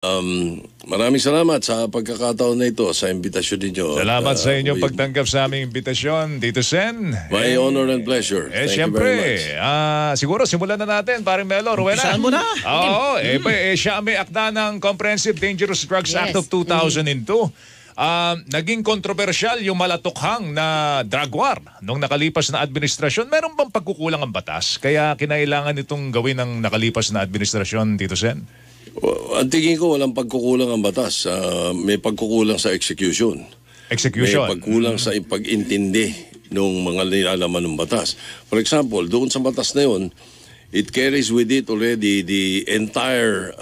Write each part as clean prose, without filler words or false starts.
Maraming salamat sa pagkakataon na ito, sa imbitasyon ninyo. Salamat sa inyong pagtanggap sa aming imbitasyon, Tito Sen. My honor and pleasure. Thank you Siyempre, very much. siguro simulan na natin, paring Melo, Rowena. Saan mo na? Oo, siya may akda ng Comprehensive Dangerous Drugs Act of 2002. Naging kontrobersyal yung malatukhang na drug war nung nakalipas na administrasyon. Meron bang pagkukulang ang batas? Kaya kinailangan itong gawin ng nakalipas na administrasyon, Tito Sen? Ang tingin ko walang pagkukulang ang batas. May pagkukulang sa execution. Execution. May pagkulang sa pag-intindi ng mga nilalaman ng batas. For example, doon sa batas na yun, it carries with it already the entire,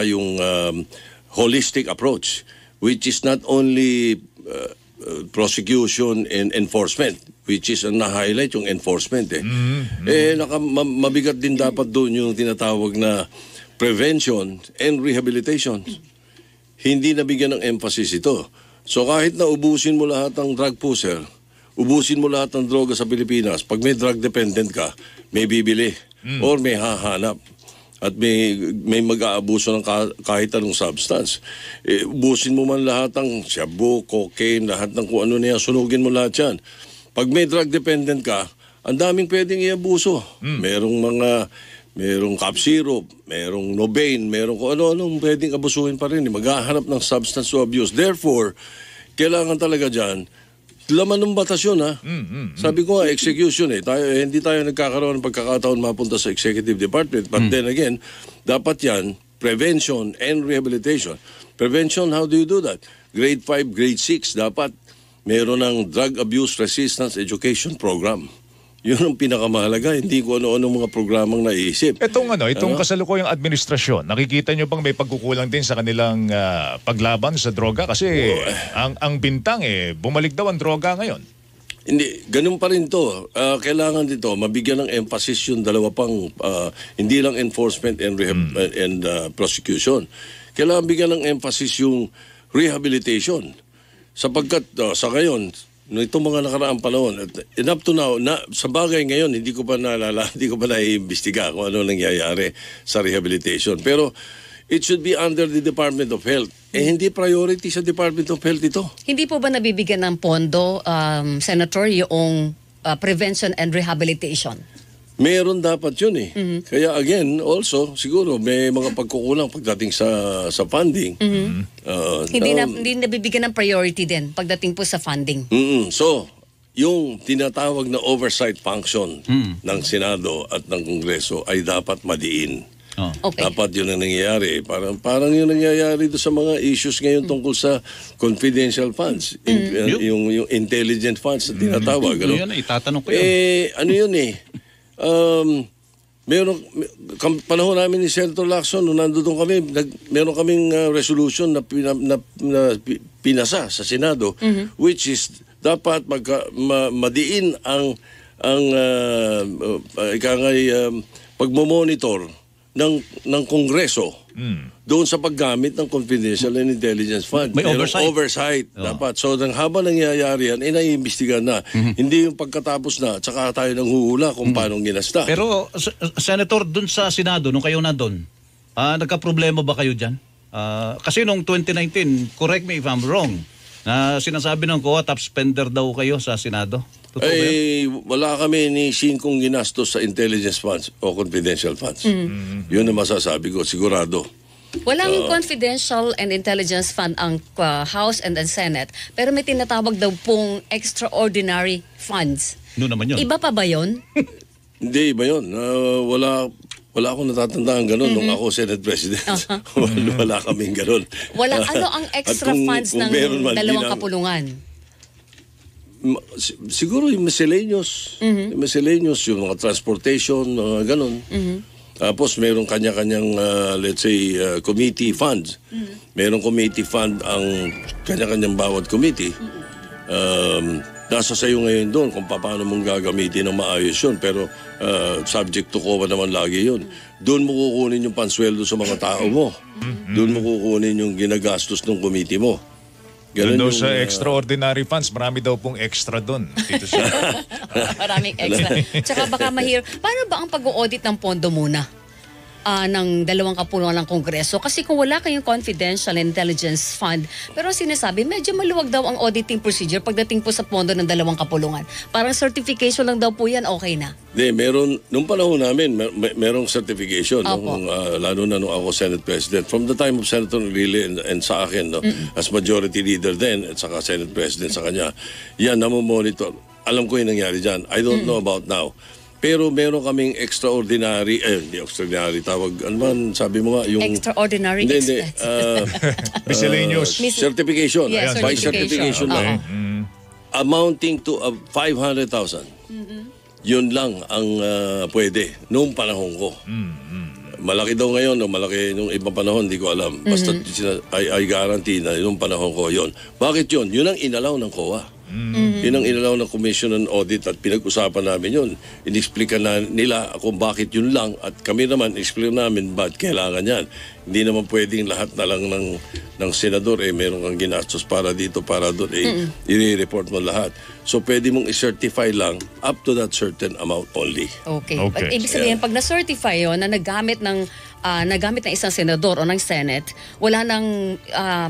yung holistic approach, which is not only prosecution and enforcement, which is na-highlight yung enforcement. Mabigat din dapat doon yung tinatawag na prevention and rehabilitation. Hindi nabigyan ng emphasis ito. So kahit na ubusin mo lahat ng drug pusher, ubusin mo lahat ng droga sa Pilipinas, pag may drug dependent ka, may bibili or may hahanap at may mag-aabuso ng kahit anong substance. Ubusin mo man lahat ng shabu, cocaine, lahat ng kung ano niya, sunugin mo lahat yan. Pag may drug dependent ka, ang daming pwedeng iabuso. Merong cough syrup, merong Nobain, merong kung ano-anong pwedeng abusuhin pa rin. Maghahanap ng substance abuse. Therefore, kailangan talaga dyan, laman ng batas yun, ha? Sabi ko nga, execution hindi tayo nagkakaroon ng pagkakataon mapunta sa executive department. But then again, dapat yan, prevention and rehabilitation. Prevention, how do you do that? Grade 5, grade 6, dapat meron ng drug abuse resistance education program. Yun ang pinakamahalaga, hindi ko ano-ano mga programang naiisip. Itong kasalukuyang administrasyon, nakikita nyo bang may pagkukulang din sa kanilang paglaban sa droga? Kasi ang bintang bumalik daw ang droga ngayon. Hindi, ganun pa rin to. Kailangan dito, mabigyan ng emphasis yung dalawa pang, hindi lang enforcement and prosecution. Kailangan bigyan ng emphasis yung rehabilitation. Sapagkat sa ngayon, itong mga nakaraang panahon, and up to now, sa bagay ngayon, hindi ko pa naalala, hindi ko pa naiimbestiga kung ano nangyayari sa rehabilitation. Pero it should be under the Department of Health. Hindi priority sa Department of Health ito. Hindi po ba nabibigyan ng pondo, Senator, yung prevention and rehabilitation? Meron dapat yun Kaya again, also, siguro may mga pagkukulang pagdating sa funding. Hindi nabibigyan ng priority din pagdating po sa funding. So, yung tinatawag na oversight function ng Senado at ng Kongreso ay dapat madiin. Okay. Dapat yun ang nangyayari. Parang yun nangyayari doon sa mga issues ngayon tungkol sa confidential funds. Yung intelligent funds na tinatawag. Yun, itatanong ko yun. Ano yun panahon namin ni Senator Lacson, nung nandoon kami, meron kaming resolution na pinasa sa Senado, which is dapat madiin ang pagmomonitor ng Kongreso doon sa paggamit ng confidential and intelligence fund. May oversight. Dapat. So, habang nangyayari yan, naiimbestigahan na. Hindi yung pagkatapos na, tsaka tayo nang huhula kung paano ginasta. Pero, Senator, dun sa Senado, nung kayo nandun, nagka-problema ba kayo dyan? Kasi nung 2019, correct me if I'm wrong, na sinasabi ng COA, top spender daw kayo sa Senado. Wala kami ni Singkong ginastos sa intelligence funds o confidential funds. Yun ang masasabi ko, sigurado. Walang confidential and intelligence fund ang House and the Senate, pero may tinatawag daw pong extraordinary funds. No naman yun. Iba pa ba yun? Hindi, iba yun. Wala akong natatandaan ganun nung ako Senate President. Wala kaming ganun. Ano ang extra funds ng dalawang kapulungan? Siguro yung miscellaneous. Miscellaneous, yung mga transportation, mga ganun. Tapos mayroong kanya-kanyang, let's say, committee funds. Mayroong committee fund ang kanya-kanyang bawat committee. Nasa sayo ngayon doon kung paano mong gagamitin ng maayos yun. Pero subject to COA naman lagi yun. Doon mo kukunin yung pansweldo sa mga tao mo. Doon mo kukunin yung ginagastos ng committee mo. Ganun sa extraordinary funds, marami daw pong extra doon. Maraming extra. Tsaka baka mahirap. Paano ba ang pag-audit ng pondo muna? ng dalawang kapulungan ng Kongreso. Kasi kung wala kayong confidential intelligence fund, pero ang sinasabi, medyo maluwag daw ang auditing procedure pagdating po sa pondo ng dalawang kapulungan. Parang certification lang daw po yan, okay na. Meron, nung panahon namin, merong certification, no? Opo. Lalo na nung ako Senate President. From the time of Senator Enrile and sa akin, no? As Majority Leader then, at saka Senate President sa kanya, yan, namomonitor. Alam ko yung nangyari dyan. I don't know about now. Pero meron kaming extraordinary, hindi extraordinary, tawag, ano man, sabi mo nga, yung... Extraordinary Hindi, Miscellaneous. certification. Yes, By certification. certification lang. Amounting to 500,000. Yun lang ang pwede noong panahon ko. Malaki daw ngayon, o malaki nung ibang panahon, hindi ko alam. Basta I guarantee na nung panahon ko yun. Bakit yun? Yun ang inalaw ng COA. Yun ang inalaw ng Commission on Audit at pinag-usapan namin yun. Inexplica na nila kung bakit yun lang at kami naman, explain namin bakit kailangan yan. Hindi naman pwedeng lahat na lang ng senador, meron kang ginastos para dito, para doon, i-report mo lahat. So pwede mong i-certify lang up to that certain amount only. Okay. Okay. At ibig sabihin, pag na-certify yun na nagamit ng isang senador o ng Senate, wala nang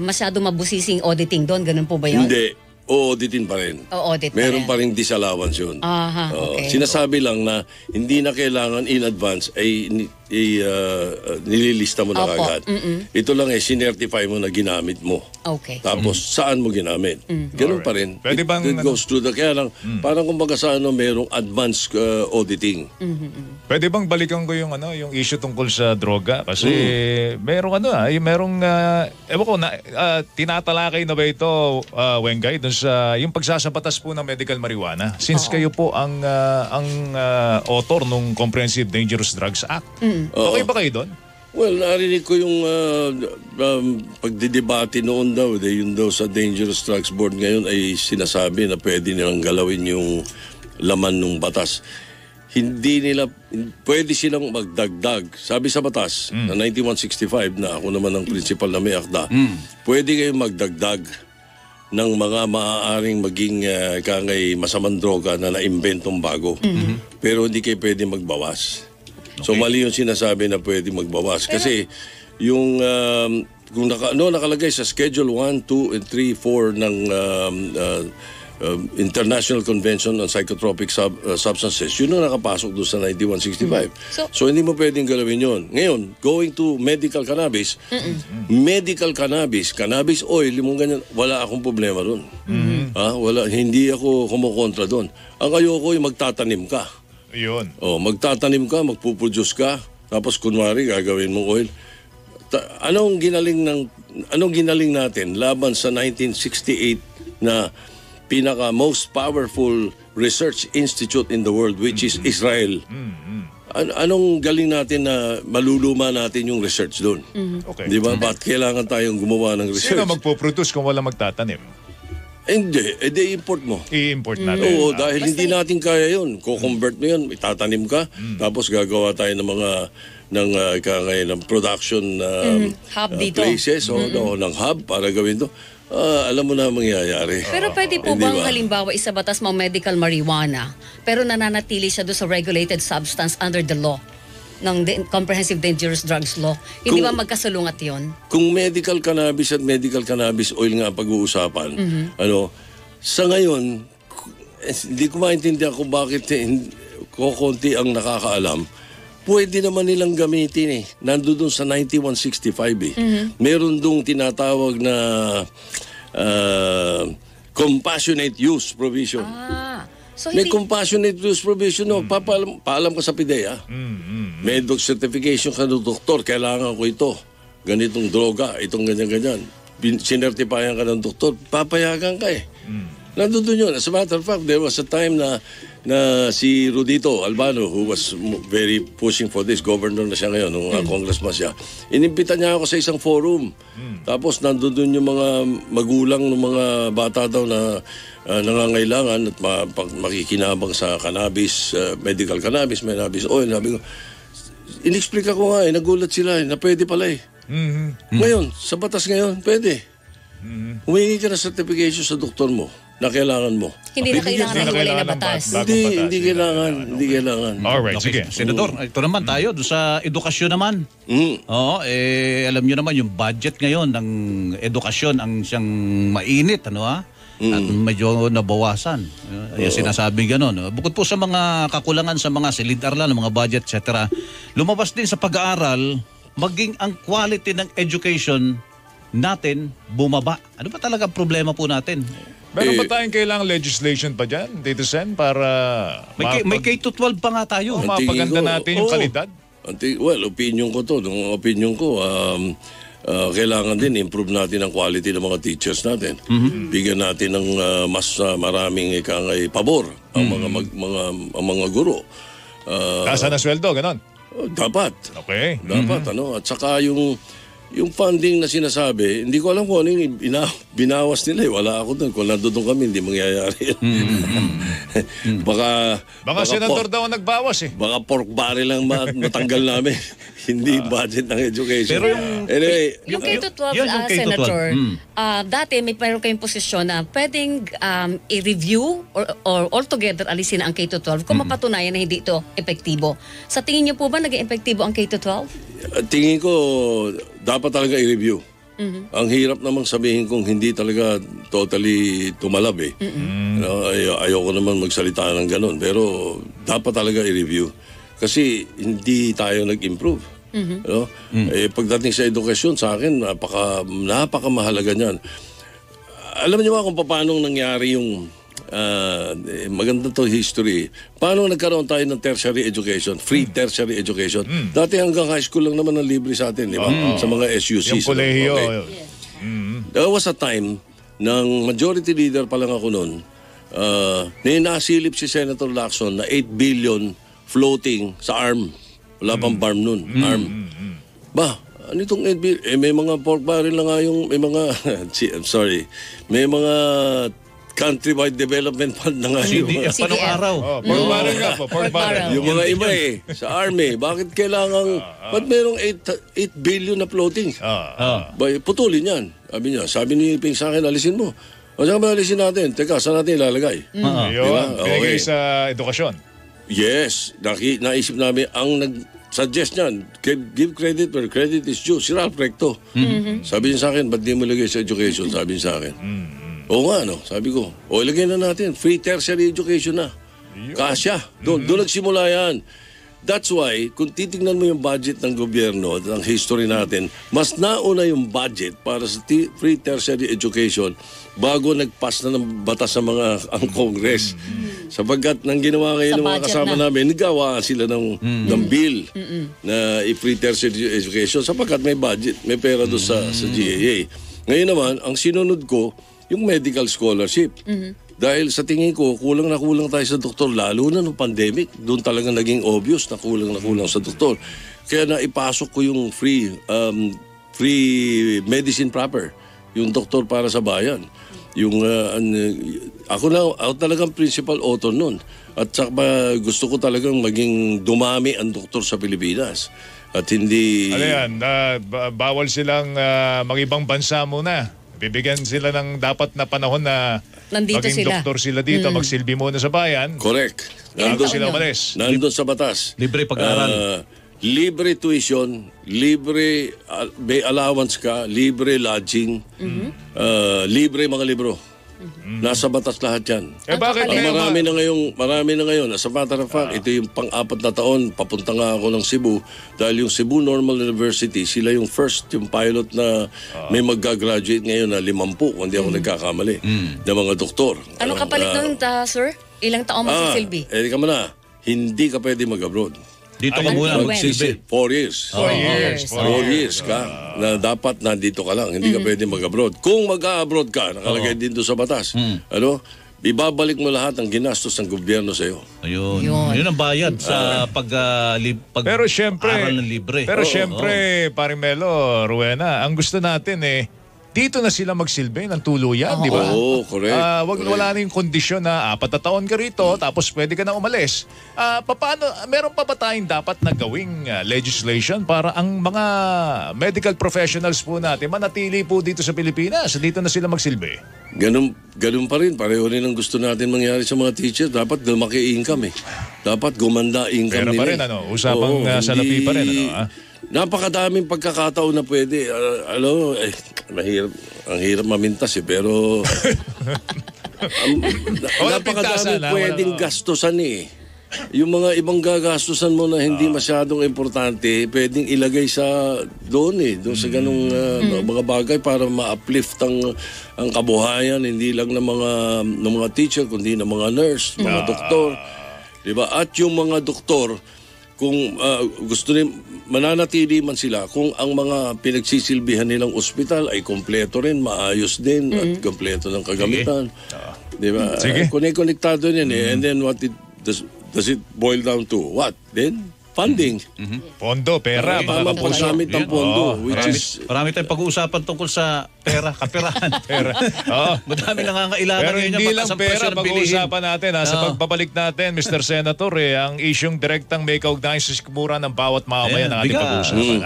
masyado mabusising auditing doon. Ganun po ba yun? Hindi. O-auditin pa rin. O-audit pa Meron rin. pa rin disallowance yun. Aha, okay. Sinasabi lang na hindi na kailangan in advance ay nililista mo na Opo, agad. Ito lang sinertify mo na ginamit mo. Okay. Tapos saan mo ginamit. Ganun pa rin. Pwede bang, It goes through the... Kaya lang, parang kumbaga sa merong advanced auditing. Pwede bang balikan ko yung issue tungkol sa droga kasi merong ewan ko tinatalakay na ba ito Wengay dun sa yung pagsasabatas po ng medical marijuana since kayo po ang author nung Comprehensive Dangerous Drugs Act. Okay ba kayo doon? Well, narinig ko yung pagdidebate noon daw, yun daw sa Dangerous Drugs Board ngayon ay sinasabi na pwede nilang galawin yung laman ng batas. Pwede silang magdagdag. Sabi sa batas na 9165 na ako naman ang principal na may akda, pwede kayong magdagdag ng mga maaaring maging masamang droga na naimbentong bago. Pero hindi kayo pwede magbawas. So mali yung sinasabi na pwede magbawas. Kasi yung kung nakalagay sa Schedule 1, 2, and 3, 4 ng International Convention on Psychotropic Substances, yun ang nakapasok doon sa 9165. So hindi mo pwedeng galawin yun. Ngayon, going to medical cannabis, cannabis oil, yung ganyan, wala akong problema doon. Wala, hindi ako kumukontra doon. Ang ayoko yung magtatanim ka. Yun. Magtatanim ka, magpuproduce ka, tapos kunwari gagawin mong oil. Anong ginaling natin laban sa 1968 na pinaka most powerful research institute in the world, which is Israel? Anong galing natin na maluluma natin yung research doon? Okay. Di ba? Ba't kailangan tayong gumawa ng research? Sino magpo-produce kung wala magtatanim? Hindi, i-import mo. I-import natin. Oo, dahil hindi natin kaya yun. Ko-convert mo yun, itatanim ka, tapos gagawa tayo ng mga ng production Hub dito. places ng hub para gawin to. Alam mo na ang mangyayari. Pero pwede po Hindi bang ba? halimbawa isa batas mo medical marijuana pero nananatili siya doon sa regulated substance under the law ng Comprehensive Dangerous Drugs Law? Hindi ba magkasalungat yon? Kung medical cannabis at medical cannabis oil nga pag-uusapan, sa ngayon, hindi ko maintindihan kung bakit konti ang nakakaalam. Pwede naman nilang gamitin Nandun sa 9165 Meron dong tinatawag na compassionate use provision. So May hindi, compassionate use provision, paalam ka sa PIDEA. May certification ka ng doktor, kailangan ko ito. Ganitong droga, itong ganyan-ganyan. Sinertipayan ka ng doktor, papayagan ka Nandun yun. As a matter of fact, there was a time na si Rudito Albano, who was very pushing for this, governor na siya ngayon, nung congressman siya, inimbita niya ako sa isang forum. Tapos nandun yung mga magulang ng mga bata daw na nangangailangan at makikinabang sa cannabis, medical cannabis oil. Sabi ko, inexplika ko nga nagulat sila na pwede pala Ngayon, sa batas ngayon, pwede. Humingi ka na certification sa doktor mo. na kailangan mo. Hindi na kailangan Hindi na ng hiwalay na kailangan ng batas. bagong batas. Hindi kailangan. Hindi kailangan. Alright, Okay, sige. Senador, ito naman tayo doon sa edukasyon naman. Oo, alam nyo naman yung budget ngayon ng edukasyon ang siyang mainit, ano ha? At medyo nabawasan. Yung sinasabi gano'n. Bukod po sa mga kakulangan sa mga silid-aralan, mga budget, etc., lumabas din sa pag-aaral, maging ang quality ng education natin bumaba. Ano ba talaga ang problema po natin? Meron ba tayong kailangang legislation pa dyan, Tito Sen, para May K-12 pa nga tayo. mapaganda natin yung kalidad? Well, opinion ko to. Nung opinion ko, kailangan din improve natin ang quality ng mga teachers natin. Bigyan natin ng mas maraming pabor ang mga guro. Taas na sweldo, ganon. Dapat. Okay. Dapat at saka yung funding na sinasabi, hindi ko alam kung ano yung binawas nila. Wala ako doon. Kung nandun kami, hindi mangyayari. Baka Senador daw ang nagbawas eh. baka pork barrel lang matanggal namin. Hindi budget ng education. Pero yung- anyway, Yung K-12, Yun, yung K-12. Senator, dati may meron kayong posisyon na pwedeng i-review or altogether alisin ang K-12 kung mapatunayan na hindi ito epektibo. Sa tingin niyo po ba naging epektibo ang K-12? tingin ko dapat talaga i-review. Ang hirap namang sabihin kung hindi talaga totally tumalab eh. Ayoko naman magsalita ng ganun. Pero dapat talaga i-review. Kasi hindi tayo nag-improve. Pagdating sa edukasyon, sa akin, napakamahalaga niyan. Alam niyo ba kung paano nangyari yung maganda to history. Paano nagkaroon tayo ng tertiary education, free tertiary education? Dati hanggang high school lang naman ang libre sa atin, di ba? Sa mga SUCs. Yung kolehiyo. Okay. There was a time ng majority leader pa lang ako noon, nasilip si Senator Lacson na 8 billion floating sa ARM. Wala pang BARM noon. ARM. Ba, ano itong 8 billion? May mga pork barrel na nga yung, may mga, I'm sorry, may mga countrywide development fund na nga yun. CDF pa nung CDF. araw. Pork barrel nga po, pork Pork barrel. barrel. Yung mga iba sa army, bakit kailangan, ba't merong 8 billion na floating? Putulin yan. Sabi ni Ping sa akin, alisin mo. O saan ba alisin natin? Teka, saan natin ilalagay? Yun, Diba? binigay Okay. sa edukasyon. Yes, naisip namin, ang nag-suggest niyan, give credit where credit is due. Si Ralph Recto. Sabi niya sa akin, ba't di mo lagay sa education? Sabi niya sa akin. Oo nga, no? Sabi ko, ilagay na natin. Free tertiary education na. Kasya. Doon nagsimula yan. That's why, kung titignan mo yung budget ng gobyerno, ng history natin, mas nauna yung budget para sa free tertiary education bago nag-pass na ng batas sa ang Congress. Sapagkat nang ginawa ngayon Sa ng mga budget kasama na. namin, nagawa sila ng bill na i-free tertiary education sapagkat may budget, may pera doon sa GAA. Ngayon naman, ang sinunod ko, yung medical scholarship. Dahil sa tingin ko, kulang na kulang tayo sa doktor, lalo na nung pandemic. Doon talagang naging obvious na kulang sa doktor. Kaya naipasok ko yung free medicine proper. Yung doktor para sa bayan. Yung, ako talagang principal author nun. At saka gusto ko talagang maging dumami ang doktor sa Pilipinas. At hindi... Ano yan, bawal silang mag-ibang bansa muna. Bibigyan sila ng dapat na panahon na Nandito maging sila. doktor sila dito, magsilbi muna sa bayan. Correct. Bago Ilang sila taon umalis. Nandun sa batas. Libre pag-aaral. Libre tuition, libre may allowance ka, libre lodging, libre mga libro. Nasa batas lahat yan. Bakit Ang kayo marami na ngayon. As a matter of fact, ito yung pang-4 na taon, papunta nga ako ng Cebu. Dahil yung Cebu Normal University, sila yung first, yung pilot na may mag-graduate ngayon na 50, kung hindi ako nagkakamali, na mga doktor. Anong kapalit nun, sir? Ilang taong magsisilbi? Ka muna, hindi ka pwede mag-abroad. Dito ka muna when? magsilbi. 4 years. 4 years. 4 years ka na dapat nandito ka lang. Hindi ka pwede mag-abroad. Kung mag-abroad ka, nakalagay din doon sa batas. Ibabalik mo lahat ng ginastos ng gobyerno sa iyo. Ayun. Yun. Yun ang bayad sa Pero syempre, aral ng libre. Paring Melo, Rowena, ang gusto natin dito na sila magsilbi ng tuluyan, di ba? Oo, correct. Wala na yung kondisyon na 4 na taon ka rito, tapos pwede ka na umalis. Meron pa ba tayong dapat na gawing legislation para ang mga medical professionals po natin manatili po dito sa Pilipinas? Dito na sila magsilbi. Ganun pa rin. Pareho rin ang gusto natin mangyari sa mga teachers. Dapat lumaki income eh. Dapat gumanda income Pero nila. pa rin, usapang salapi pa rin, Napakadaming pagkakataon na pwede. Mahirap, ang hirap mamintas eh. Pero napakadaming pwedeng gastusan eh. Yung mga ibang gagastusan mo na hindi masyadong importante, pwedeng ilagay doon sa ganung mga bagay para ma-uplift ang kabuhayan, hindi lang ng mga teacher, kundi ng mga nurse, mga doktor. Diba? At yung mga doktor, kung gusto rin, mananatili man sila, kung ang mga pinagsisilbihan nilang ospital ay kompleto rin, maayos din, at kompleto ng kagamitan. Diba? Konektado yan eh. And then what does it boil down to? What? Then, funding. Pondo, pera. Tamang paggamit ng pondo. Marami tayong pag-uusapan tungkol sa pera, kaperahan. Pera. Madami nangangailangan. Pero hindi lang pera pag-uusapan natin. Sa pagbabalik natin, Mr. Senator, ang isyong direktang may kaugnayan sa sikmura ng bawat mamamayan ng ating pag-uusapan.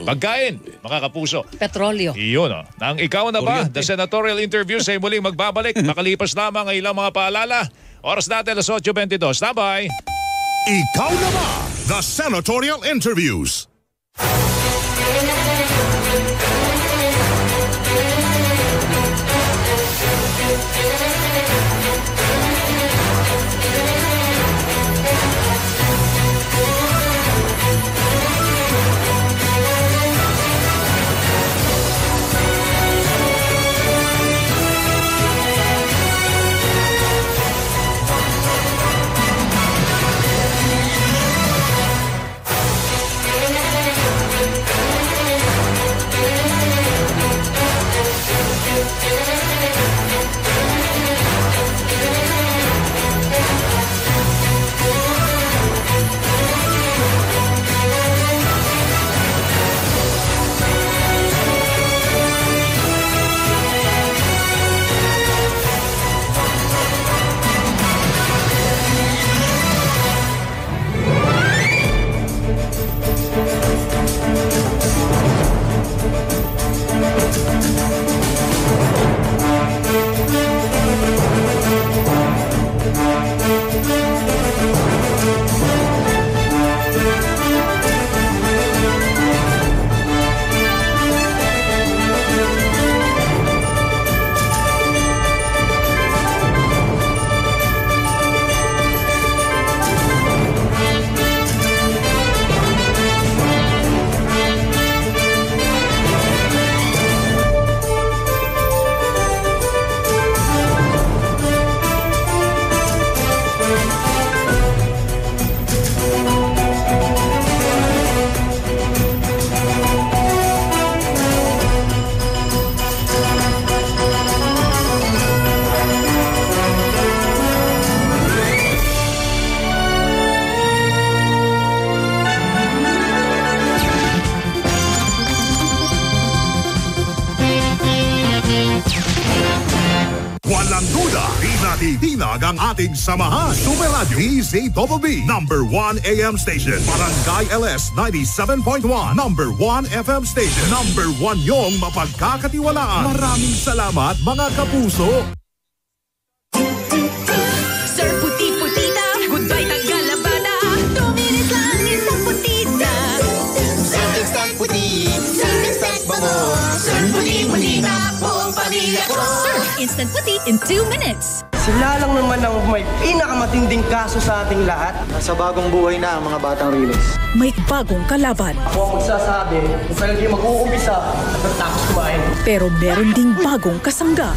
Pagkain, mga kapuso. Petrolyo. Iyon. Nang ikaw na ba, the senatorial interview sa muling magbabalik, makalipas lamang ang ilang mga paalala. Oras natin, 8:22. Standby. Ikaw na ba? The Senatorial Interviews. Walang duda, tinag ang ating samahan. Super Radio DZBB, number 1 AM station. Barangay LS 97.1, number 1 FM station. Number 1 yung mapagkakatiwalaan. Maraming salamat mga kapuso. Sir Puti-Putita, goodbye Tagalabada. 2 minutes lang, isang putita. Sir Instant Puti, Sir Instant Bango. Sir Puti-Putita, buong pamilya ko. Sir Instant Puti in 2 minutes. Sila lang naman ang may pinakamatinding kaso sa ating lahat. Sa bagong buhay na ang mga batang riles. May bagong kalaban. Ako ang magsasabi kung kailan kayo mag-uumpisa at matapos kumain. Pero meron ding bagong kasangga.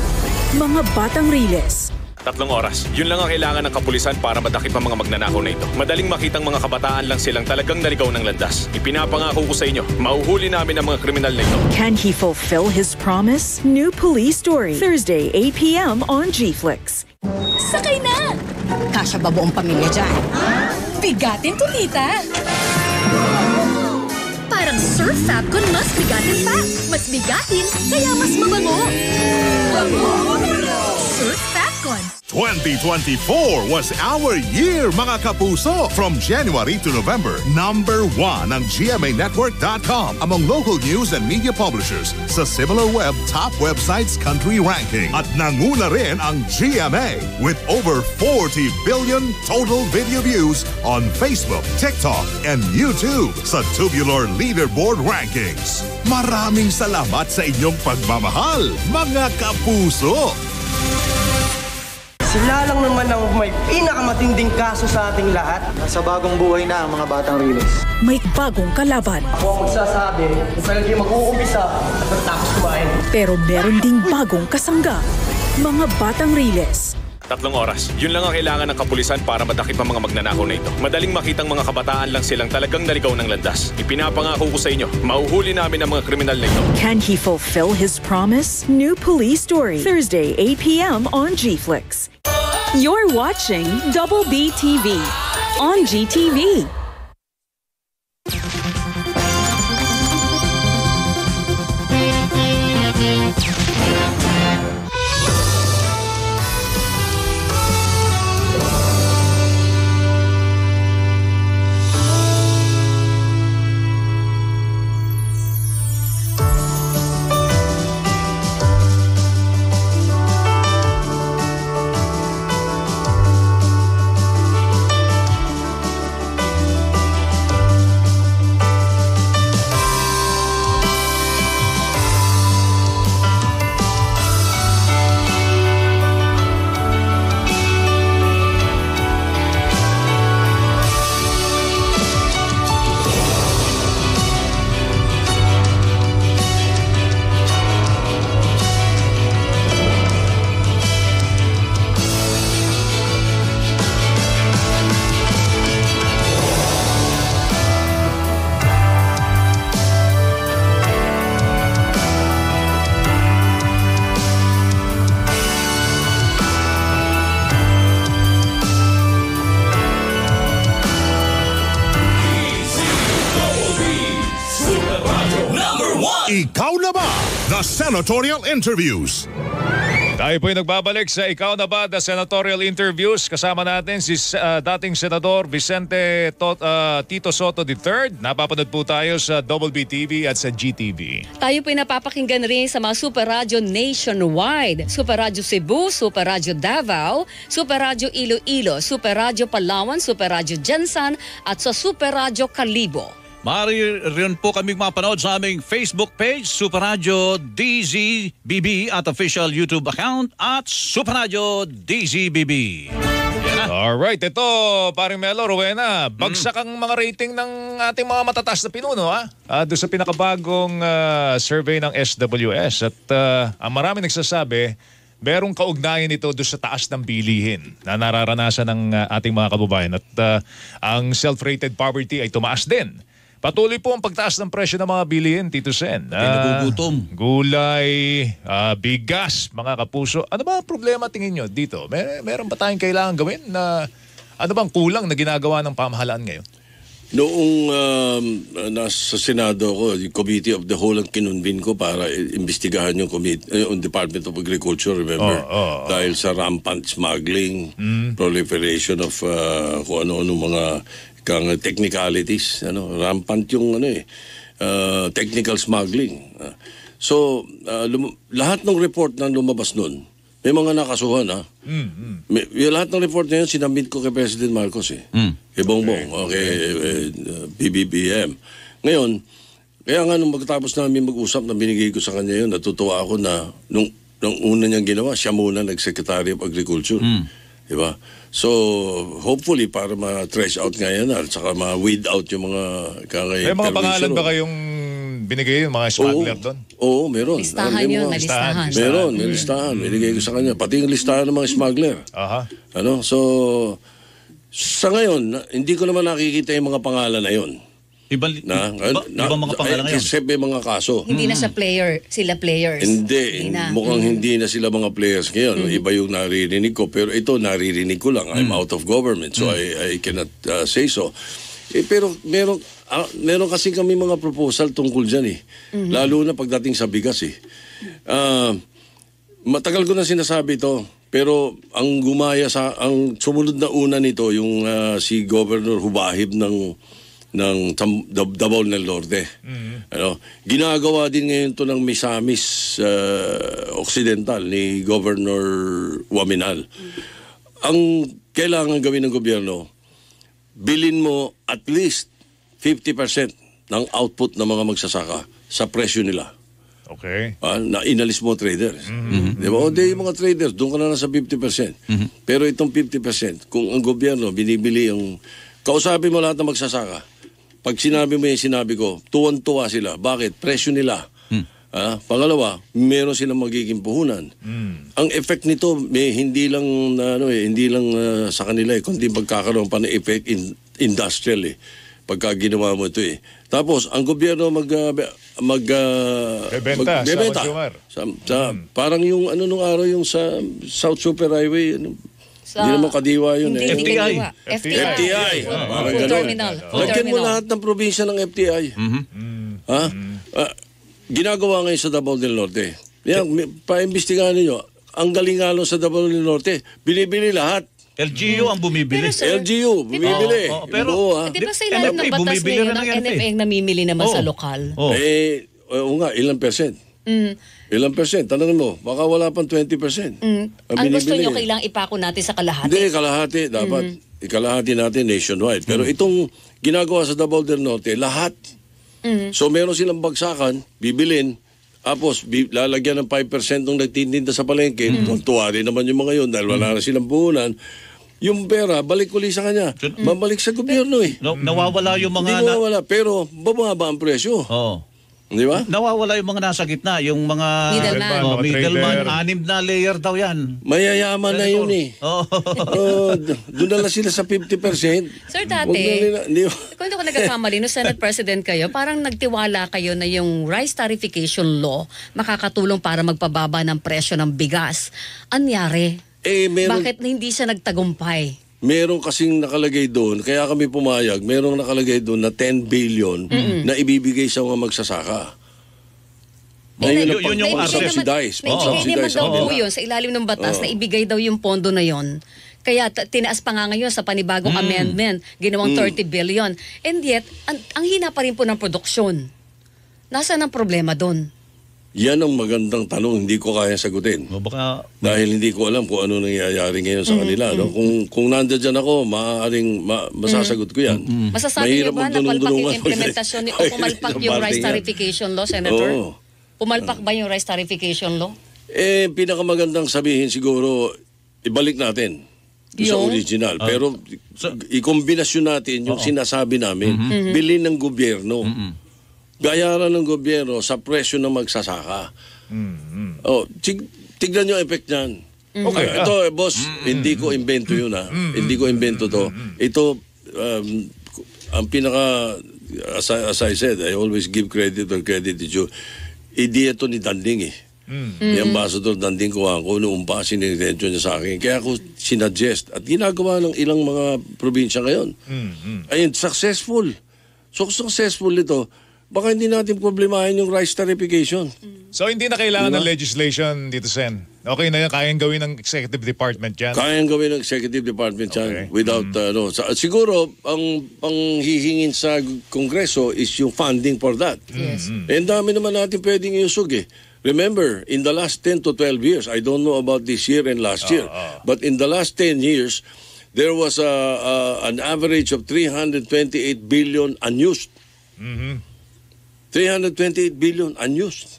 Mga batang riles. 3 oras. Yun lang ang kailangan ng kapulisan para madakip ang mga magnanakaw na ito. Madaling makitang mga kabataan lang silang talagang naligaw ng landas. Ipinapangako ko sa inyo, mahuhuli namin ang mga kriminal na ito. Can he fulfill his promise? New Police Story. Thursday, 8 p.m. on G-Flix. Sakay na! Kasya ba buong pamilya dyan? Bigatin to, tita! Parang Surf Fabcon mas bigatin pa. Mas bigatin, kaya mas mabango. Surf Fabcon. 2024 was our year, mga kapuso. From January to November, #1 ang GMAnetwork.com among local news and media publishers sa SimilarWeb Top Websites Country Ranking. At nanguna rin ang GMA with over 40 billion total video views on Facebook, TikTok, and YouTube sa Tubular Leaderboard Rankings. Maraming salamat sa inyong pagmamahal, mga kapuso. Sila lang naman ang may pinakamatinding kaso sa ating lahat. Nasa bagong buhay na ang mga batang riles. May bagong kalaban. Ako ang magsasabi kung kailan kayo mag-uumpisa at matapos kumain. Pero meron ding bagong kasangga. Mga batang riles. 3 oras. Yun lang ang kailangan ng kapulisan para madakip ang mga magnanakaw na ito. Madaling makitang mga kabataan lang silang talagang naligaw ng landas. Ipinapangako ko sa inyo, mahuhuli namin ang mga kriminal na ito. Can he fulfill his promise? New Police Story. Thursday, 8 p.m. on GFlix. You're watching Double B TV on GTV. Ikaw na ba? The Senatorial Interviews. Tayo po'y nagbabalik sa Ikaw na ba? The Senatorial Interviews. Kasama natin si dating Senador Vicente Tito Soto III. Napapanood po tayo sa Double B TV at sa GTV. Tayo po'y napapakinggan rin sa mga Super Radio nationwide. Super Radio Cebu, Super Radio Davao, Super Radio Iloilo, Super Radio Palawan, Super Radio Jensan at sa Super Radio Kalibo. Maaari rin po kaming mapanood sa aming Facebook page, Super Radio DZBB at official YouTube account at Super Radio DZBB. Alright, ito, paring Melo, Rowena, bagsak ang mga rating ng ating mga matataas na pinuno, ha? Doon sa pinakabagong survey ng SWS. At ang marami nagsasabi, merong kaugnayan ito doon sa taas ng bilihin na nararanasan ng ating mga kababayan. At ang self-rated poverty ay tumaas din. Patuloy po ang pagtaas ng presyo ng mga bilihin, Tito Sen. Nagugutom. Gulay, bigas, mga kapuso. Ano ba ang problema tingin nyo dito? Meron ba tayong kailangan gawin na ano bang kulang na ginagawa ng pamahalaan ngayon? Noong nasa Senado ko, yung Committee of the Whole ang kinunbin ko para imbestigahan yung Department of Agriculture, remember? Dahil sa rampant smuggling, proliferation of kung ano-ano mga technicalities, rampant yung technical smuggling. So, lahat ng report na lumabas nun, may mga nakasuhan, ha? Lahat ng report na yun, sinamit ko kay President Marcos, kay Bongbong, kay PBBM. Ngayon, kaya nga nung magtapos namin mag-usap na binigay ko sa kanya yun, natutuwa ako na nung una niyang ginawa, siya muna nag-Secretary of Agriculture. Diba? So, hopefully, para ma-trace out nga yan at saka ma-weed out yung mga may mga pangalan ba kayong binigay yung mga smuggler doon? Oo, meron. Listahan yun, may listahan. Meron, may listahan. Binigay ko sa kanya. Pati yung listahan ng mga smuggler. So, sa ngayon, hindi ko naman nakikita yung mga pangalan na yun. Ibang mga pangalan ngayon? Kasi may mga kaso. Hindi na siya sila players. Hindi. Mukhang hindi na sila mga players ngayon. Iba yung naririnig ko. Pero ito, naririnig ko lang. I'm out of government. So I cannot say so. Pero meron, meron kasi kami mga proposal tungkol dyan eh. Lalo na pagdating sa bigas eh. Matagal ko na sinasabi to, pero ang sumunod na una nito yung si Governor Hubahib ng Davao del Norte. Ano, ginagawa din ngayon to ng Misamis Occidental ni Governor Waminal. Ang kailangan gawin ng gobyerno, bilin mo at least 50% ng output ng mga magsasaka sa presyo nila. Okay. Na inalis mo traders. Di ba? O yung mga traders, doon ka na sa 50%. Pero itong 50%, kung ang gobyerno binibili yung... Kausapin mo lahat ng magsasaka. Pag sinabi mo yung sinabi ko, tuwan-tuwa sila. Bakit? Presyo nila. Pangalawa, meron silang magiging puhunan. Ang effect nito, hindi lang sa kanila kundi magkakaroon pa ng effect industrial pagka ginawa mo ito Tapos, ang gobyerno bebenta sa consumer. Parang yung nung araw yung sa South Super Highway, hindi naman kadiwa yun FTI. Parang gano'n. Lagyan mo lahat ng probinsya ng FTI. Ginagawa ngayon sa Davao del Norte. Yan, paimbestigahan ninyo. Ang galingalo sa Davao del Norte, binibili lahat. LGU ang bumibili. LGU, bumibili. Pero, di ba sa ilalim ng batas ngayon, ang NFA ang namimili naman sa lokal? Ilang percent? Ilang percent? Tanongin mo, baka wala pang 20%. Ang gusto nyo, kailangang ipako natin sa kalahati? Hindi, kalahati. Dapat ikalahati natin nationwide. Pero itong ginagawa sa Davao del Norte, lahat. So meron silang bagsakan, bibilin, tapos lalagyan ng 5% ng nagtitinda sa palengke. Tuwa rin naman yung mga yun dahil wala na silang puhunan. Yung pera, balik uli sa kanya. Babalik sa gobyerno Nawawala yung mga... Hindi nawawala, pero bababa ang presyo. Di ba? Nawawala yung mga nasa gitna, yung mga... Middleman, 6 na layer daw yan. Mayayaman na yun doon na lang sila sa 50%. Sir, dati, kung hindi ko nagkakamali, no Senate President kayo, parang nagtiwala kayo na yung rice tarification law makakatulong para magpababa ng presyo ng bigas. Anyari? Bakit hindi siya nagtagumpay? Meron kasing nakalagay doon, kaya kami pumayag, merong nakalagay doon na 10 billion na ibibigay sa mga magsasaka. Yun yung subsidize. Naibigay naman daw po yun sa ilalim ng batas na ibigay daw yung pondo na yun. Kaya tinaas pa nga ngayon sa panibagong amendment, ginawang 30 billion. And yet, ang hina pa rin po ng produksyon. Nasaan ang problema doon? Yan ang magandang tanong, hindi ko kaya sagutin. Dahil hindi ko alam kung ano nangyayari ngayon sa kanila. No? Kung nandiyan ako, maaaring masasagot ko yan. Masasabi niyo ba na palpak yung implementasyon o pumalpak yung rice tarification law, Senator? Pumalpak ba yung rice tarification law? Pinakamagandang sabihin siguro, ibalik natin sa original. Pero ikombinasyon natin yung sinasabi namin, bilhin ng gobyerno. Bayaran ng gobyerno sa presyo ng magsasaka. Tignan nyo effect niyan. Okay. Ito, boss, hindi ko invento yun Hindi ko invento to. Ito, ang pinaka, as I said, I always give credit where credit is due. Idea to ni Danding Ni Ambassador Danding Cojuangco noong pa sinirensyo niya sa akin. Kaya ako sinuggest at ginagawa ng ilang mga probinsya ngayon. Ayun, successful. So, successful ito. Baka hindi natin problemahin yung rice tarification. So hindi na kailangan ng legislation dito, Sen? Okay na yan, kayang gawin ng executive department yan? Kayang gawin ng executive department yan. Without, siguro, ang panghihingin sa Kongreso is yung funding for that. Yes. And dami naman natin pwedeng iusog Remember, in the last 10 to 12 years, I don't know about this year and last year, but in the last 10 years, there was an average of 328 billion unused. 328 billion unused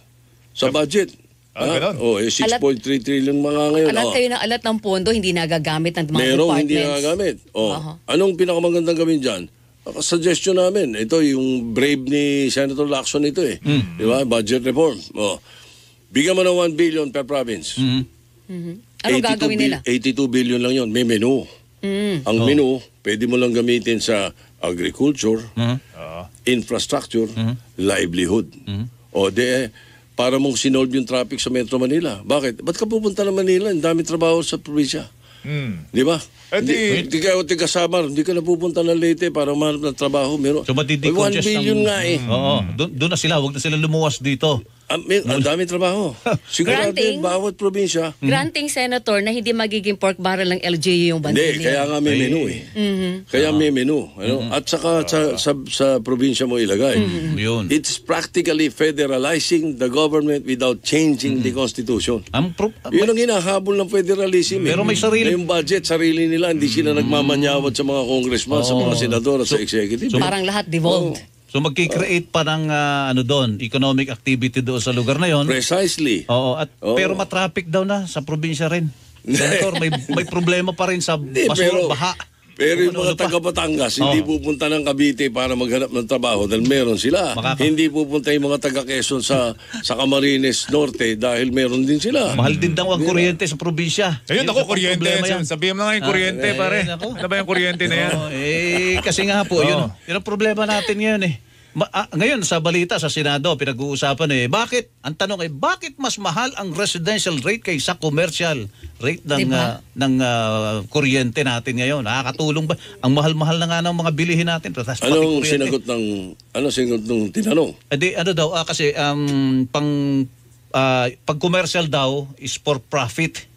sa budget. 6.3 trillion mga ngayon. Alat kayo ng alat ng pondo, hindi nagagamit ng mga merong departments. hindi nagagamit. Anong pinakamagandang gawin dyan? Suggestion namin, ito yung brave ni Senator Lacson ito Di ba? Budget reform. Bigyan mo ng 1 billion per province. Anong gagawin nila? 82 billion lang yon. May menu. Ang menu, pwede mo lang gamitin sa agriculture, infrastructure, livelihood. Para mong sinolve yung traffic sa Metro Manila. Bakit? Ba't ka pupunta ng Manila? Ang dami trabaho sa probinsya. Di ba? Di kayo kasama, hindi ka napupunta ng Leyte para mahanap ng trabaho. Meron. So 1 billion nga eh. Oo, doon na sila, wag na sila lumuwas dito. Ang daming trabaho. Sigurado Granting. yun, bawat probinsya. Granting, Senator, na hindi magiging pork barrel ng LGU yung bandili. Hindi, kaya nga may menu eh. Kaya may menu. Ano? At saka sa probinsya mo ilagay. Yun. It's practically federalizing the government without changing the Constitution. Yun ang hinahabol ng federalism. Pero may sarili. Na yung budget, sarili nila, hindi sila nagmamanyawat sa mga congressman, sa mga senador at sa executive. Parang lahat devolved. So magki-create pa ng economic activity doon sa lugar na yon. Precisely. Oo, pero matraffic daw na sa probinsya rin. Senator, may problema pa rin sa baha. Pero yung mga taga Batangas, hindi pupunta ng Cavite para maghanap ng trabaho dahil meron sila. Hindi pupunta yung mga taga Quezon sa Camarines Norte dahil meron din sila. Mahal din daw ang kuryente sa probinsya. Ayun, ako, kuryente. Sabihin mo nga yung kuryente, pare. Ano ba yung kuryente na yan? Kasi nga po, yun ang problema natin ngayon eh. Ngayon sa balita sa Senado pinag-uusapan bakit ang tanong bakit mas mahal ang residential rate kaysa commercial rate ng kuryente natin ngayon? Nakakatulong ba ang mahal-mahal na nga ng mga bilihin natin? Anong sinagot ng tinanong? Kasi pag commercial daw is for profit.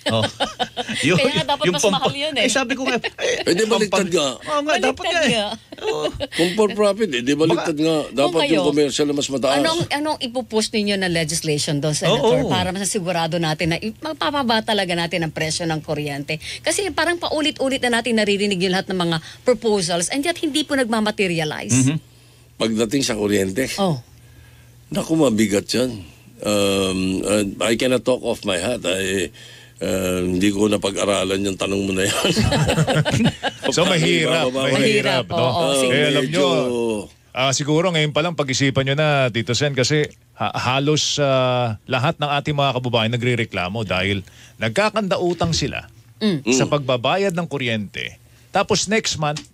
Kaya nga dapat mas mahal yun eh. Sabi ko nga, di baliktad nga. Dapat nga. Kung for profit, di baliktad nga. Dapat yung commercial na mas mataas. Anong ipupush ninyo na legislation doon, Senator, para masasigurado natin na mapapaba talaga natin ang presyo ng kuryente? Kasi parang paulit-ulit na natin naririnig yung lahat ng mga proposals and yet hindi po nagmamaterialize. Pagdating sa kuryente, naku, mabigat yan. I cannot talk off my hat. Hindi ko napag-aralan yung tanong mo na yan. So mahirap. Alam nyo, siguro ngayon pa lang pag-isipan nyo na, Tito Sen, kasi halos lahat ng ating mga kababayan nagre-reklamo dahil nagkakanda-utang sila sa pagbabayad ng kuryente. Tapos next month,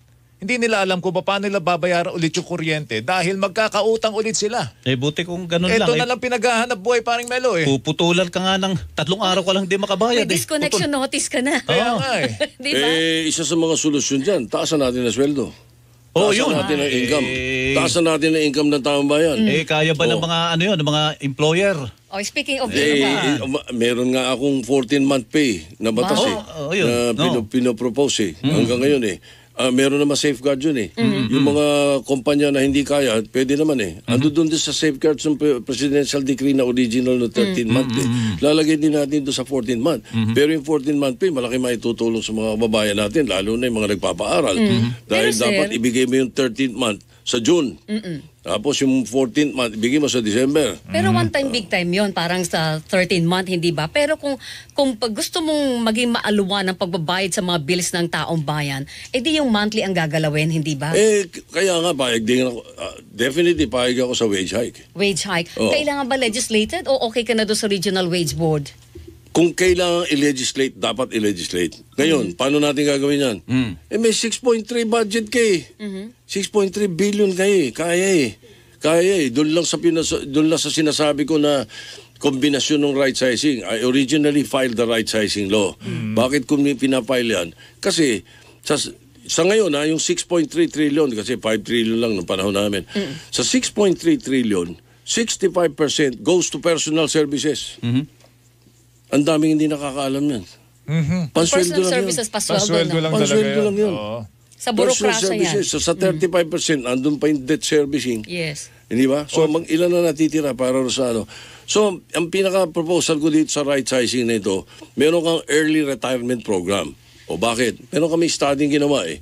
hindi nila alam kung paano nila babayaran ulit yung kuryente dahil magkakautang ulit sila. Buti kung ganun lang. Ito na lang pinaghahanap buhay, paring Melo eh. Puputulan ka nga ng 3 araw ka lang di makabayad. May disconnection notice ka na. Kaya nga Diba? Isa sa mga solusyon dyan, taasan natin ang sweldo. Yun. Natin ang income. Taasan natin ang income ng taong bayan. Kaya ba ng mga ng mga employer? Speaking of meron nga akong 14-month pay na batas na pinopropose hanggang ngayon eh. Meron naman safeguard yun eh. Yung mga kumpanya na hindi kaya, pwede naman eh. Ando doon din sa safeguards ng presidential decree na original no 13-month eh. Lalagay din natin doon sa 14-month. Pero yung 14-month pay, malaki maitutulong sa mga kababayan natin, lalo na yung mga nagpapaaral. Dahil dapat ibigay mo yung 13th month sa June. Tapos yung 14th month, ibigay mo sa December. Pero one time, big time yon, parang sa 13 month, hindi ba? Pero kung pag gusto mong maging maaluwan ng pagbabayad sa mga bills ng taong bayan, edi yung monthly ang gagalawin, hindi ba? Kaya nga, payag din ako. Definitely, payag ako sa wage hike. Wage hike. Kailangan ba legislated o okay ka na doon sa Regional Wage Board? Kung kailangan i-legislate, dapat i-legislate. Ngayon, paano natin gagawin yan? May 6.3 budget kayo. 6.3 billion kayo. Kaya eh. Doon lang sa sinasabi ko na kombinasyon ng right sizing. I originally filed the right sizing law. Bakit kung pinapile yan? Kasi sa ngayon, yung 6.3 trillion, kasi 5 trillion lang ng panahon namin. Sa 6.3 trillion, 65% goes to personal services. Ang daming hindi nakakaalam yan. Personal services, pasweldo lang lang yan. Sa burokrasya yan. So sa 35%, andun pa yung debt servicing. Yes. Hindi ba? So ilan na natitira para sa ano. So ang pinaka-proposal ko dito sa right sizing na ito, meron kang early retirement program. O bakit? Meron kami studying ginawa eh.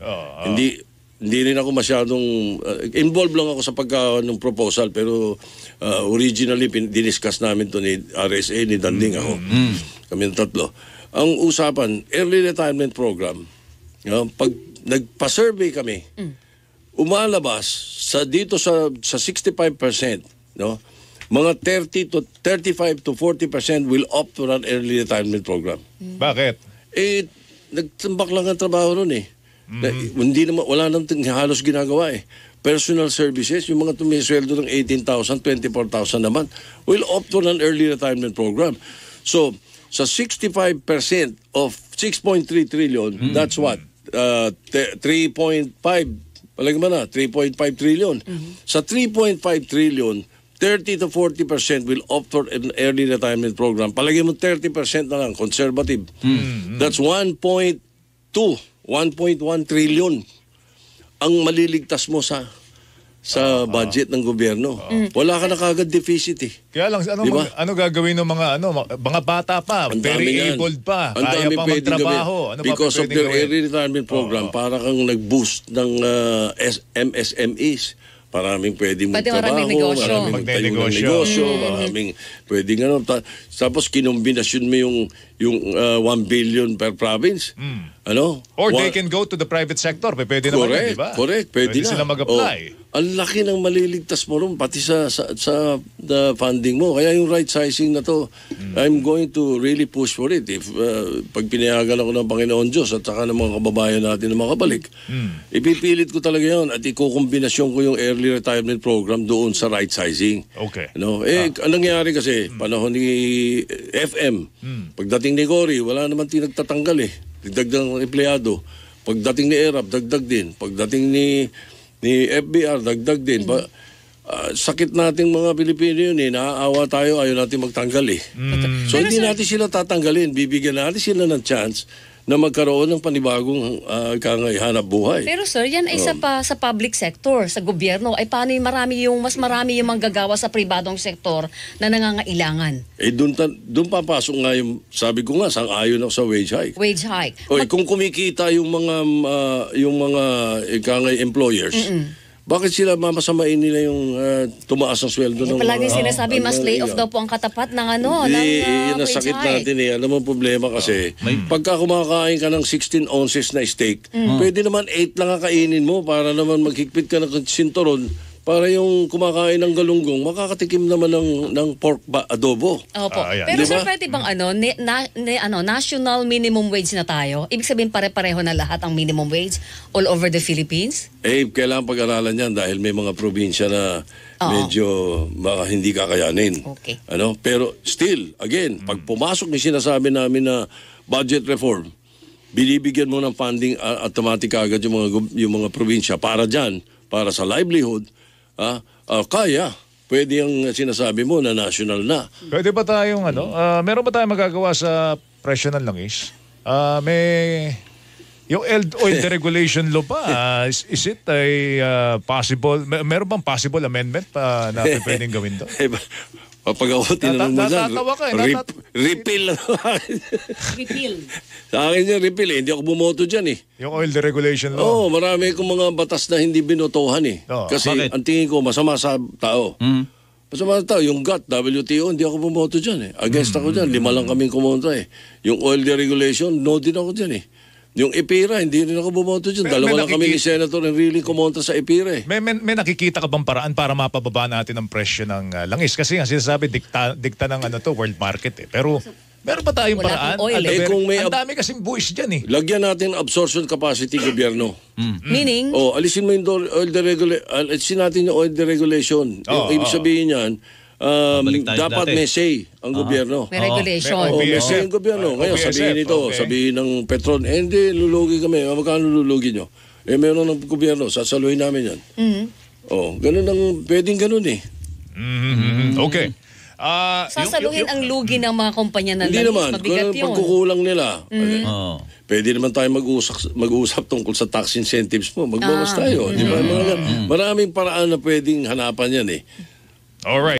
Hindi rin ako masyadong involved lang ako sa ng proposal pero originally diniscuss namin to ni RSA, ni Danding ako. Kami ng tatlo. Ang usapan, early retirement program. Pag nagpa-survey kami, umalabas dito sa 65%, no? Mga 30 to 35 to 40% will opt for an early retirement program. Bakit? Nagtambak lang ang trabaho ron eh. Hindi naman, wala nang halos ginagawa eh. Personal services, yung mga tumisweldo ng 18,000, 24,000 naman, will opt for an early retirement program. So, sa 65% of 6.3 trillion, that's what? 3.5, palagi mo na, 3.5 trillion. Sa 3.5 trillion, 30 to 40% will opt for an early retirement program. Palagi mo 30% na lang, conservative. That's 1.1 trillion ang maliligtas mo sa budget ng gobyerno. Wala ka na kagad deficit eh. Kaya lang, Diba? ano gagawin ng mga bata pa, Ang very dami yan. able pa, Ang kaya dami pang pwedeng magtrabaho. gawin. Ano ba Because of pwedeng their gawin? early retirement program, para kang nag-boost ng MSMEs. Maraming pwedeng Pwede magtrabaho, maraming negosyo. maraming tayo ng Magnenegosyo. negosyo, maraming pwedeng tapos kinombinasyon mo yung 1 billion per province. Ano? Or they can go to the private sector. Pwede naman yun, di ba? Correct. Pwede na. sila mag-apply. Ang laki ng maliligtas mo ron, pati sa the funding mo. Kaya yung right sizing na to, I'm going to really push for it. If pag pinayagan ako ng Panginoon Diyos at saka ng mga kababayan natin na makabalik, ipipilit ko talaga yun at ikukombinasyon ko yung early retirement program doon sa right sizing. Okay. No? Ang nangyari kasi, panahon ni FM, pagdating ni Cory, wala naman tinagtatanggal eh. Dagdag ng empleyado. Pagdating ni ERAP, dagdag din. Pagdating ni FBR, dagdag din. Sakit nating mga Pilipino yun eh. Naaawa tayo, ayaw natin magtanggal eh. So hindi natin sila tatanggalin. Bibigyan natin sila ng chance na magkaroon ng panibagong hanap buhay. Pero sir, yan ay sa public sector, sa gobyerno. Ay paano mas marami yung manggagawa sa pribadong sektor na nangangailangan? Doon papasok nga yung, sabi ko nga, sang-ayon ako sa wage hike. Wage hike. Kung kumikita yung mga employers, bakit sila mamasamain nila yung tumaas ang sweldo ng Palagi sinasabi, mas layoff daw po ang katapat ng Yan ang wage sakit hike. natin eh. Alam mo ang problema kasi, pagka kumakain ka ng 16 ounces na steak, pwede naman 8 lang kakainin mo para naman maghigpit ka ng sinturon para yung kumakain ng galunggong makakatikim naman ng pork adobo. Opo. Ayan. Pero Diba? sir, pwede bang national minimum wage na tayo? Ibig sabihin pare-pareho na lahat ang minimum wage all over the Philippines? Kailangan pag-aralan yan dahil may mga probinsya na medyo baka hindi kakayanin. Okay. Pero still, again, pag pumasok ni sinasabi namin na budget reform, binibigyan mo ng funding automatic agad yung mga probinsya para dyan, para sa livelihood, kaya. Pwede yung sinasabi mo na national na. Pwede ba tayong meron ba tayong magagawa sa presyo ng langis? Yung oil deregulation law pa, is it a possible, meron bang possible amendment na pwedeng gawin doon? Pag ako tinanong mo dyan, Natatawa ka repeal lang. Repeal. Sa akin yan, repeal eh. Hindi ako bumoto dyan eh. Yung oil deregulation law? Marami akong mga batas na hindi binotohan eh. Kasi Bakit? ang tingin ko, masama sa tao. Masama sa tao. Yung GATT, WTO, hindi ako bumoto dyan eh. Against ako dyan. 5 lang kaming kumontra eh. Yung oil deregulation, no din ako dyan eh. Yung EPIRA, hindi rin ako bumoto dyan. Dalawa lang kami ni Senator Enrile kumontra sa EPIRA eh. May nakikita ka bang paraan para mapababa natin ang presyo ng langis? Kasi nga sinasabi, dikta ng world market eh. Pero meron pa tayong Wala paraan? pong oil eh. Ang dami kasing buwis dyan eh. Lagyan natin absorption capacity gobyerno. Meaning? Alisin mo yung alisin natin yung oil deregulation. Yung ibig sabihin yan, dapat may say ang gobyerno. May regulation. May say ang gobyerno. Ngayon, sabihin ito, sabihin ng Petron, hindi, lulugi kami. Magkano lulugi nyo? Meron ng gobyerno, sasaluhin namin yan. Ganun ang, pwedeng ganun eh. Okay. Sasaluhin ang lugi ng mga kumpanya ng Hindi langis. naman, Mabigat kung yun. pagkukulang nila. Pwede naman tayo mag-usap tungkol sa tax incentives mo. Magbawas tayo. Di ba? Maraming paraan na pwedeng hanapan yan eh. Alright.